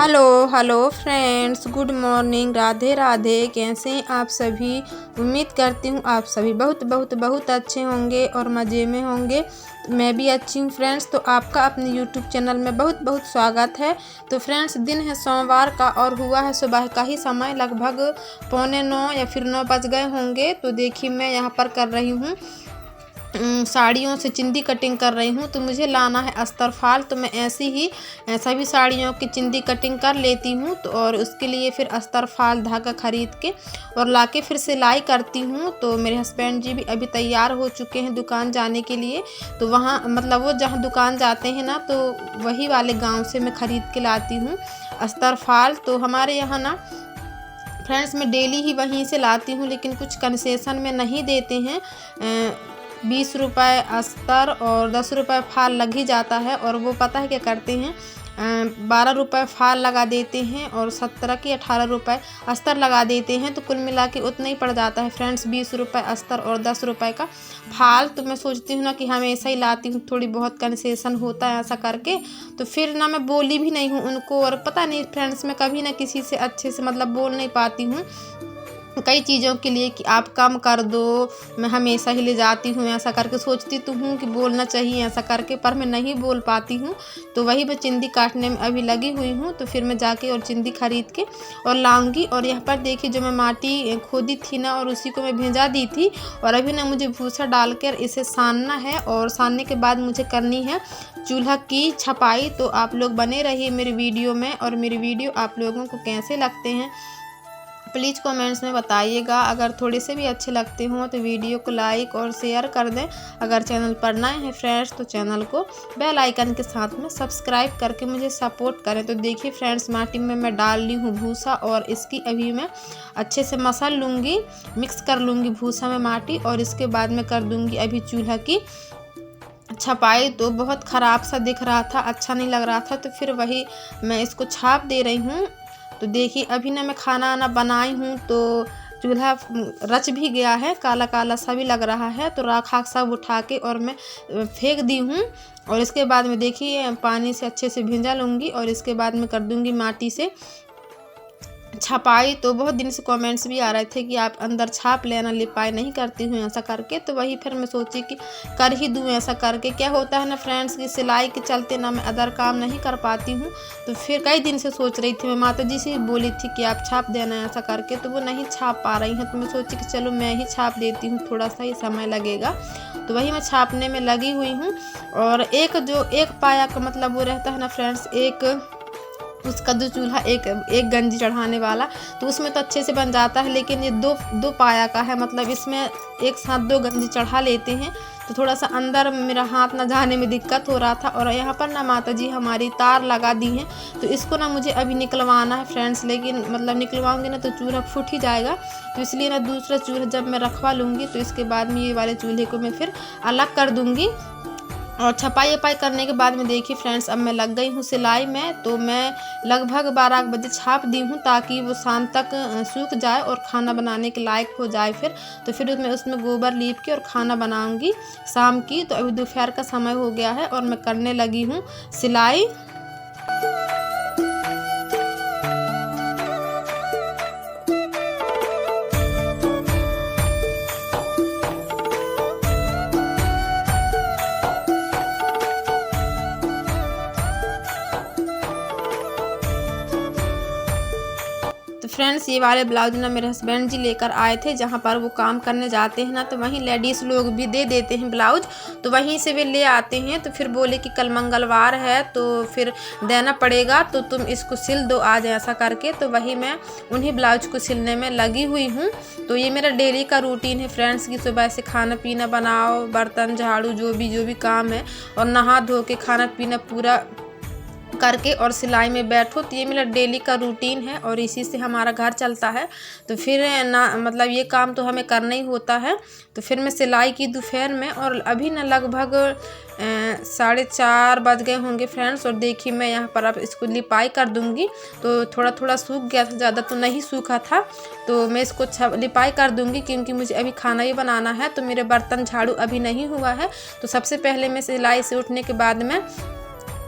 Hello hello friends, good morning, Radhe Radhe. कैसे हैं आप सभी? उम्मीद करती हूँ आप सभी बहुत बहुत बहुत अच्छे होंगे और मज़े में होंगे। मैं भी अच्छी हूँ फ्रेंड्स। तो आपका अपने यूट्यूब चैनल में बहुत बहुत स्वागत है। तो फ्रेंड्स, दिन है सोमवार का और हुआ है सुबह का ही समय, लगभग 8:45 या फिर 9 बज गए होंगे। तो देखिए, मैं यहाँ पर कर रही हूँ साड़ियों से चिंदी कटिंग कर रही हूँ। तो मुझे लाना है अस्तर फाल, तो मैं ऐसे ही सभी साड़ियों की चिंदी कटिंग कर लेती हूँ। तो और उसके लिए फिर अस्तर फाल धागा खरीद के और लाके फिर सिलाई करती हूँ। तो मेरे हस्बैंड जी भी अभी तैयार हो चुके हैं दुकान जाने के लिए। तो वहाँ मतलब वो जहाँ दुकान जाते हैं ना, तो वही वाले गाँव से मैं ख़रीद के लाती हूँ अस्तर फाल। तो हमारे यहाँ ना फ्रेंड्स, मैं डेली ही वहीं से लाती हूँ, लेकिन कुछ कंसेशन में नहीं देते हैं। 20 रुपये अस्तर और 10 रुपये फाल लग ही जाता है। और वो पता है क्या करते हैं, 12 रुपये फाल लगा देते हैं और 17 की 18 रुपये अस्तर लगा देते हैं। तो कुल मिला के उतना ही पड़ जाता है फ्रेंड्स, 20 रुपये अस्तर और 10 रुपये का फाल। तो मैं सोचती हूँ ना कि हमेशा ही लाती हूँ, थोड़ी बहुत कंसेशन होता है ऐसा करके। तो फिर ना मैं बोली भी नहीं हूँ उनको, और पता नहीं फ्रेंड्स, मैं कभी ना किसी से अच्छे से मतलब बोल नहीं पाती हूँ कई चीज़ों के लिए कि आप कम कर दो, मैं हमेशा ही ले जाती हूँ ऐसा करके। सोचती तो हूँ कि बोलना चाहिए ऐसा करके, पर मैं नहीं बोल पाती हूँ। तो वही मैं चिंदी काटने में अभी लगी हुई हूँ। तो फिर मैं जाके और चिंदी खरीद के और लाऊंगी। और यहाँ पर देखिए, जो मैं माटी खोदी थी ना, और उसी को मैं भिंजा दी थी। और अभी ना मुझे भूसा डालकर इसे सानना है, और सानने के बाद मुझे करनी है चूल्हा की छपाई। तो आप लोग बने रहिए मेरी वीडियो में, और मेरी वीडियो आप लोगों को कैसे लगते हैं प्लीज़ कमेंट्स में बताइएगा। अगर थोड़े से भी अच्छे लगते हों तो वीडियो को लाइक और शेयर कर दें। अगर चैनल पर नए हैं फ्रेंड्स, तो चैनल को बेल आइकन के साथ में सब्सक्राइब करके मुझे सपोर्ट करें। तो देखिए फ्रेंड्स, माटी में मैं डाल ली हूँ भूसा, और इसकी अभी मैं अच्छे से मसल लूँगी, मिक्स कर लूँगी भूसा में माटी। और इसके बाद मैं कर दूँगी अभी चूल्हा की छपाई। तो बहुत ख़राब सा दिख रहा था, अच्छा नहीं लग रहा था, तो फिर वही मैं इसको छाप दे रही हूँ। तो देखिए, अभी ना मैं खाना आना बनाई हूँ, तो चूल्हा रच भी गया है, काला काला सा भी लग रहा है। तो राख आख सब उठा के और मैं फेंक दी हूँ। और इसके बाद में देखिए पानी से अच्छे से भिंजा लूँगी, और इसके बाद में कर दूँगी माटी से छपाई। तो बहुत दिन से कमेंट्स भी आ रहे थे कि आप अंदर छाप लेना, लिपाई नहीं करती हूँ ऐसा करके। तो वही फिर मैं सोची कि कर ही दूँ ऐसा करके। क्या होता है ना फ्रेंड्स, की सिलाई के चलते ना मैं अदर काम नहीं कर पाती हूँ। तो फिर कई दिन से सोच रही थी, मैं माता जी से बोली थी कि आप छाप देना ऐसा करके, तो वो नहीं छाप पा रही हैं। तो मैं सोची कि चलो मैं ही छाप देती हूँ, थोड़ा सा ही समय लगेगा। तो वही मैं छापने में लगी हुई हूँ। और एक पाया का मतलब वो रहता है ना फ्रेंड्स, एक उसका जो चूल्हा एक गंजी चढ़ाने वाला, तो उसमें तो अच्छे से बन जाता है। लेकिन ये दो पाया का है, मतलब इसमें एक साथ 2 गंजी चढ़ा लेते हैं। तो थोड़ा सा अंदर मेरा हाथ ना जाने में दिक्कत हो रहा था। और यहाँ पर ना माता जी हमारी तार लगा दी हैं, तो इसको ना मुझे अभी निकलवाना है फ्रेंड्स। लेकिन मतलब निकलवाऊंगी ना तो चूल्हा फूट ही जाएगा। तो इसलिए ना दूसरा चूल्हा जब मैं रखवा लूँगी, तो इसके बाद में ये वाले चूल्हे को मैं फिर अलग कर दूँगी। और छपाई वपाई करने के बाद में देखिए फ्रेंड्स, अब मैं लग गई हूँ सिलाई में। तो मैं लगभग 12 बजे छाप दी हूँ, ताकि वो शाम तक सूख जाए और खाना बनाने के लायक हो जाए। फिर फिर उसमें गोबर लीप के और खाना बनाऊँगी शाम की। तो अभी दोपहर का समय हो गया है और मैं करने लगी हूँ सिलाई। तो फ्रेंड्स, ये वाले ब्लाउज ना मेरे हस्बैंड जी लेकर आए थे, जहाँ पर वो काम करने जाते हैं ना, तो वहीं लेडीज़ लोग भी दे देते हैं ब्लाउज। तो वहीं से वे ले आते हैं। तो फिर बोले कि कल मंगलवार है, तो फिर देना पड़ेगा, तो तुम इसको सिल दो आज ऐसा करके। तो वही मैं उन्हीं ब्लाउज को सिलने में लगी हुई हूँ। तो ये मेरा डेली का रूटीन है फ्रेंड्स, की सुबह से खाना पीना बनाओ, बर्तन झाड़ू, जो भी काम है, और नहा धो के खाना पीना पूरा करके और सिलाई में बैठो। तो ये मेरा डेली का रूटीन है, और इसी से हमारा घर चलता है। तो फिर ना मतलब ये काम तो हमें करना ही होता है। तो फिर मैं सिलाई की दोपहर में, और अभी ना लगभग 4:30 बज गए होंगे फ्रेंड्स। और देखिए, मैं यहाँ पर अब इसको लिपाई कर दूँगी। तो थोड़ा थोड़ा सूख गया था, ज़्यादा तो नहीं सूखा था। तो मैं इसको लिपाई कर दूँगी, क्योंकि मुझे अभी खाना ही बनाना है। तो मेरे बर्तन झाड़ू अभी नहीं हुआ है। तो सबसे पहले मैं सिलाई से उठने के बाद में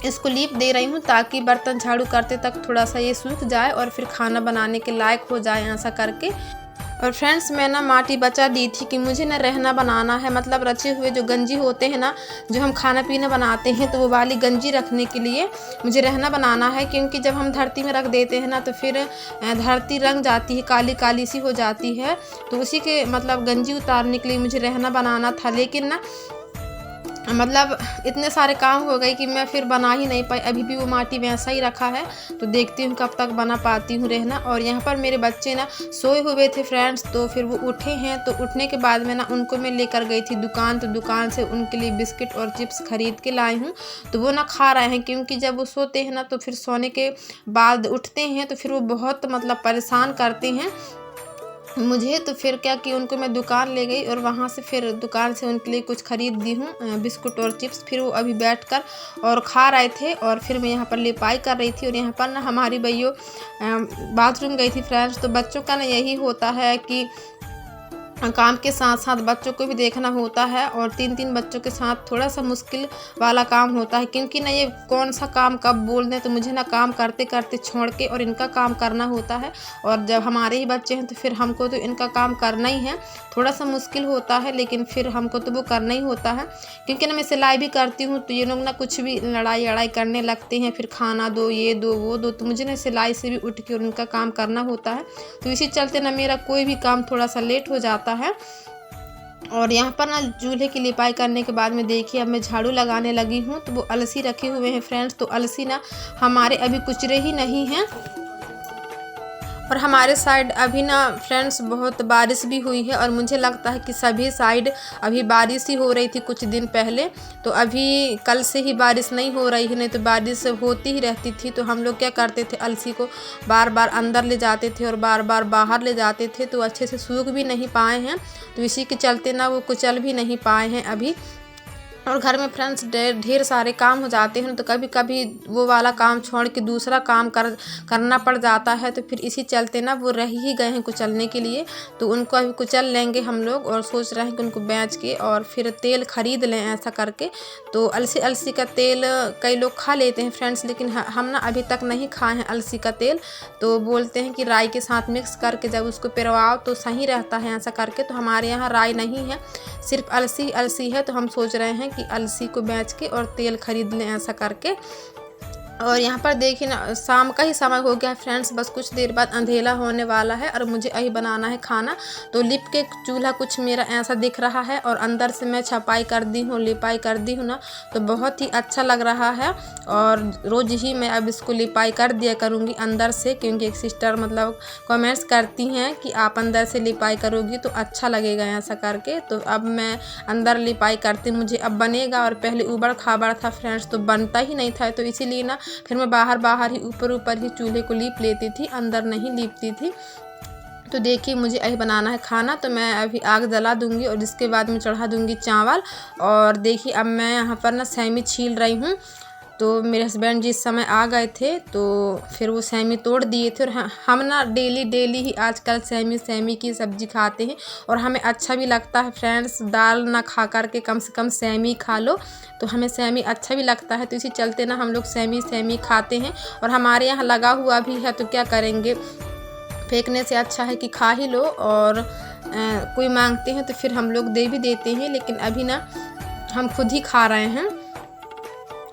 इसको लीप दे रही हूँ ताकि बर्तन झाड़ू करते तक थोड़ा सा ये सूख जाए और फिर खाना बनाने के लायक हो जाए ऐसा करके। और फ्रेंड्स मैं ना माटी बचा दी थी कि मुझे ना रहना बनाना है, मतलब रचे हुए जो गंजी होते हैं ना, जो हम खाना पीना बनाते हैं, तो वो वाली गंजी रखने के लिए मुझे रहना बनाना है। क्योंकि जब हम धरती में रख देते हैं ना तो फिर धरती रंग जाती है, काली काली सी हो जाती है। तो उसी के मतलब गंजी उतारने के लिए मुझे रहना बनाना था, लेकिन ना मतलब इतने सारे काम हो गए कि मैं फिर बना ही नहीं पाई। अभी भी वो माटी वैसा ही रखा है, तो देखती हूँ कब तक बना पाती हूँ रहना। और यहाँ पर मेरे बच्चे ना सोए हुए थे फ्रेंड्स, तो फिर वो उठे हैं। तो उठने के बाद में ना उनको मैं लेकर गई थी दुकान, तो दुकान से उनके लिए बिस्किट और चिप्स खरीद के लाई हूँ। तो वो ना खा रहे हैं, क्योंकि जब वो सोते हैं ना तो फिर सोने के बाद उठते हैं तो फिर वो बहुत मतलब परेशान करते हैं मुझे। तो फिर क्या कि उनको मैं दुकान ले गई और वहाँ से फिर दुकान से उनके लिए कुछ खरीद दी हूँ, बिस्कुट और चिप्स। फिर वो अभी बैठकर और खा रहे थे और फिर मैं यहाँ पर लिपाई कर रही थी। और यहाँ पर ना हमारी भैया बाथरूम गई थी फ्रेंड्स। तो बच्चों का ना यही होता है कि काम के साथ साथ बच्चों को भी देखना होता है, और 3 बच्चों के साथ थोड़ा सा मुश्किल वाला काम होता है। क्योंकि ना ये कौन सा काम कब बोल दें, तो मुझे ना काम करते करते छोड़ के और इनका काम करना होता है। और जब हमारे ही बच्चे हैं तो फिर हमको तो इनका काम करना ही है। थोड़ा सा मुश्किल होता है लेकिन फिर हमको तो वो करना ही होता है। क्योंकि ना मैं सिलाई भी करती हूँ, तो ये लोग ना कुछ भी लड़ाई लड़ाई करने लगते हैं, फिर खाना दो, ये दो, वो दो। तो मुझे ना सिलाई से भी उठ के और उनका काम करना होता है। तो इसी चलते ना मेरा कोई भी काम थोड़ा सा लेट हो जाता है। और यहाँ पर ना चूल्हे की लिपाई करने के बाद में देखिए अब मैं झाड़ू लगाने लगी हूँ। तो वो अलसी रखे हुए हैं फ्रेंड्स, तो अलसी ना हमारे अभी कुचरे ही नहीं हैं। और हमारे साइड अभी ना फ्रेंड्स बहुत बारिश भी हुई है, और मुझे लगता है कि सभी साइड अभी बारिश ही हो रही थी कुछ दिन पहले। तो अभी कल से ही बारिश नहीं हो रही है, नहीं तो बारिश होती ही रहती थी। तो हम लोग क्या करते थे, अलसी को बार बार अंदर ले जाते थे और बार बार बाहर ले जाते थे, तो अच्छे से सूख भी नहीं पाए हैं। तो इसी के चलते ना वो कुचल भी नहीं पाए हैं अभी। और घर में फ्रेंड्स ढेर सारे काम हो जाते हैं, तो कभी कभी वो वाला काम छोड़ के दूसरा काम करना पड़ जाता है। तो फिर इसी चलते ना वो रह ही गए हैं कुचलने के लिए। तो उनको अभी कुचल लेंगे हम लोग, और सोच रहे हैं कि उनको बेच के और फिर तेल खरीद लें ऐसा करके। तो अलसी का तेल कई लोग खा लेते हैं फ्रेंड्स, लेकिन हम ना अभी तक नहीं खाए हैं अलसी का तेल। तो बोलते हैं कि राई के साथ मिक्स करके जब उसको पिरवाओ तो सही रहता है ऐसा करके। तो हमारे यहाँ राई नहीं है, सिर्फ अलसी है। तो हम सोच रहे हैं कि अलसी को बेच के और तेल खरीद लें ऐसा करके। और यहाँ पर देखिए ना शाम का ही समय हो गया है फ्रेंड्स, बस कुछ देर बाद अंधेरा होने वाला है और मुझे यही बनाना है खाना। तो लिप के चूल्हा कुछ मेरा ऐसा दिख रहा है, और अंदर से मैं छपाई कर दी हूँ, लिपाई कर दी हूँ ना, तो बहुत ही अच्छा लग रहा है। और रोज़ ही मैं अब इसको लिपाई कर दिया करूँगी अंदर से, क्योंकि एक सिस्टर मतलब कमेंट्स करती हैं कि आप अंदर से लिपाई करोगी तो अच्छा लगेगा ऐसा करके। तो अब मैं अंदर लिपाई करती मुझे अब बनेगा। और पहले उबड़ खाबड़ था फ्रेंड्स, तो बनता ही नहीं था। तो इसीलिए ना फिर मैं बाहर ही ऊपर ही चूल्हे को लीप लेती थी, अंदर नहीं लीपती थी। तो देखिए मुझे यही बनाना है खाना। तो मैं अभी आग जला दूंगी और इसके बाद में चढ़ा दूंगी चावल। और देखिए अब मैं यहाँ पर ना सैमी छील रही हूँ। तो मेरे हस्बैंड जिस समय आ गए थे तो फिर वो सैमी तोड़ दिए थे। और हम ना डेली ही आजकल सैमी की सब्ज़ी खाते हैं, और हमें अच्छा भी लगता है फ्रेंड्स। दाल ना खा कर के कम से कम सैमी खा लो, तो हमें सैमी अच्छा भी लगता है। तो इसी चलते ना हम लोग सैमी खाते हैं। और हमारे यहाँ लगा हुआ भी है, तो क्या करेंगे, फेंकने से अच्छा है कि खा ही लो। और कोई मांगते हैं तो फिर हम लोग दे भी देते हैं, लेकिन अभी ना हम खुद ही खा रहे हैं।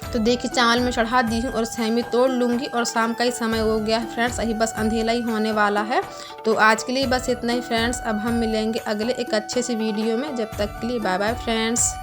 तो देखिए चावल में चढ़ा दी हूँ और सैमी तोड़ लूँगी। और शाम का ही समय हो गया है फ्रेंड्स, अभी बस अंधेरा ही होने वाला है। तो आज के लिए बस इतना ही फ्रेंड्स। अब हम मिलेंगे अगले एक अच्छे से वीडियो में, जब तक के लिए बाय बाय फ्रेंड्स।